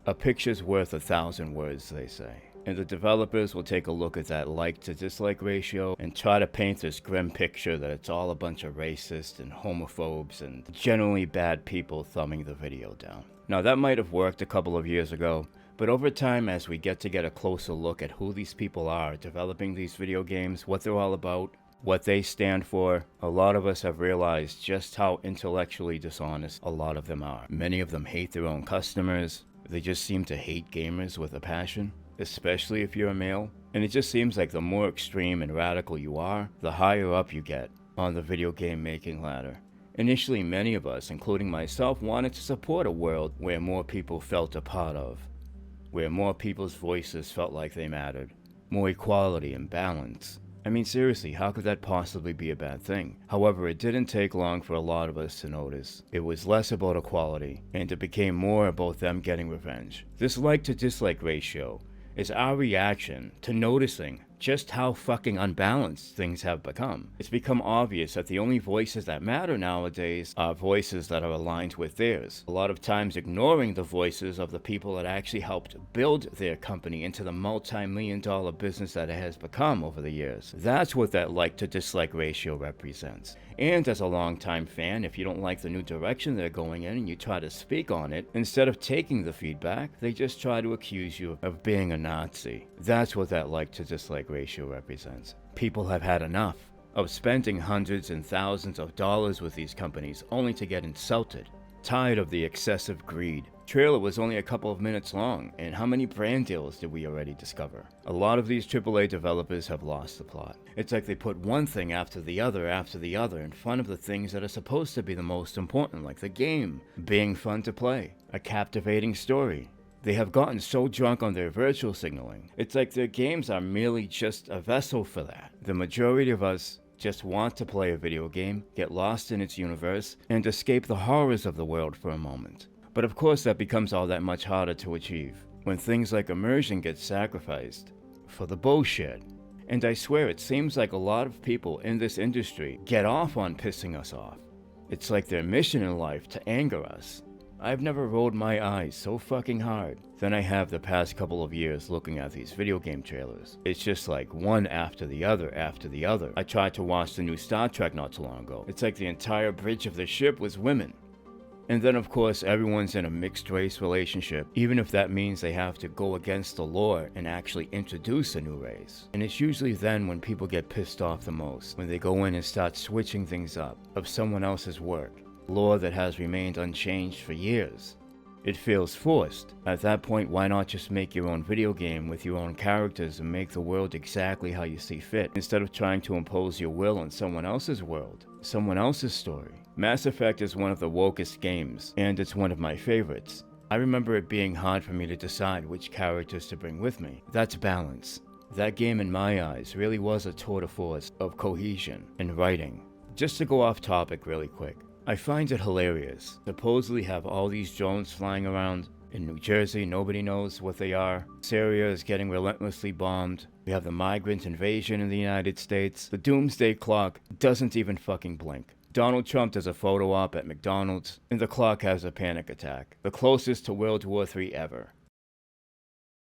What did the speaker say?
A picture's worth 1,000 words, they say. And the developers will take a look at that like to dislike ratio and try to paint this grim picture that it's all a bunch of racists and homophobes and generally bad people thumbing the video down. Now that might have worked a couple of years ago, but over time, as we get a closer look at who these people are developing these video games, what they're all about, what they stand for, a lot of us have realized just how intellectually dishonest a lot of them are. Many of them hate their own customers. They just seem to hate gamers with a passion, especially if you're a male. And it just seems like the more extreme and radical you are, the higher up you get on the video game making ladder. Initially, many of us, including myself, wanted to support a world where more people felt a part of, where more people's voices felt like they mattered, more equality and balance. I mean, seriously, how could that possibly be a bad thing? However, it didn't take long for a lot of us to notice. It was less about equality, and it became more about them getting revenge. This like to dislike ratio is our reaction to noticing just how fucking unbalanced things have become. It's become obvious that the only voices that matter nowadays are voices that are aligned with theirs, a lot of times ignoring the voices of the people that actually helped build their company into the multi-million-dollar business that it has become over the years. That's what that like to dislike ratio represents. And as a longtime fan, if you don't like the new direction they're going in and you try to speak on it, instead of taking the feedback, they just try to accuse you of being a Nazi. That's what that like to dislike ratio represents. People have had enough of spending hundreds and thousands of dollars with these companies only to get insulted. Tired of the excessive greed. Trailer was only a couple of minutes long, and how many brand deals did we already discover? A lot of these AAA developers have lost the plot. It's like they put one thing after the other in front of the things that are supposed to be the most important, like the game, being fun to play, a captivating story. They have gotten so drunk on their virtual signaling, it's like their games are merely just a vessel for that. The majority of us just want to play a video game, get lost in its universe, and escape the horrors of the world for a moment. But of course that becomes all that much harder to achieve when things like immersion get sacrificed for the bullshit. And I swear it seems like a lot of people in this industry get off on pissing us off. It's like their mission in life to anger us. I've never rolled my eyes so fucking hard than I have the past couple of years looking at these video game trailers. It's just like one after the other after the other. I tried to watch the new Star Trek not too long ago. It's like the entire bridge of the ship was women. And then of course everyone's in a mixed race relationship, even if that means they have to go against the law and actually introduce a new race. And it's usually then when people get pissed off the most, when they go in and start switching things up of someone else's work, law that has remained unchanged for years. It feels forced. At that point, why not just make your own video game with your own characters and make the world exactly how you see fit, instead of trying to impose your will on someone else's world, someone else's story. Mass Effect is one of the wokest games, and it's one of my favorites. I remember it being hard for me to decide which characters to bring with me. That's balance. That game in my eyes really was a tour de force of cohesion and writing. Just to go off topic really quick, I find it hilarious. Supposedly have all these drones flying around. In New Jersey, nobody knows what they are. Syria is getting relentlessly bombed. We have the migrant invasion in the United States. The doomsday clock doesn't even fucking blink. Donald Trump does a photo op at McDonald's, and the clock has a panic attack. The closest to World War III ever.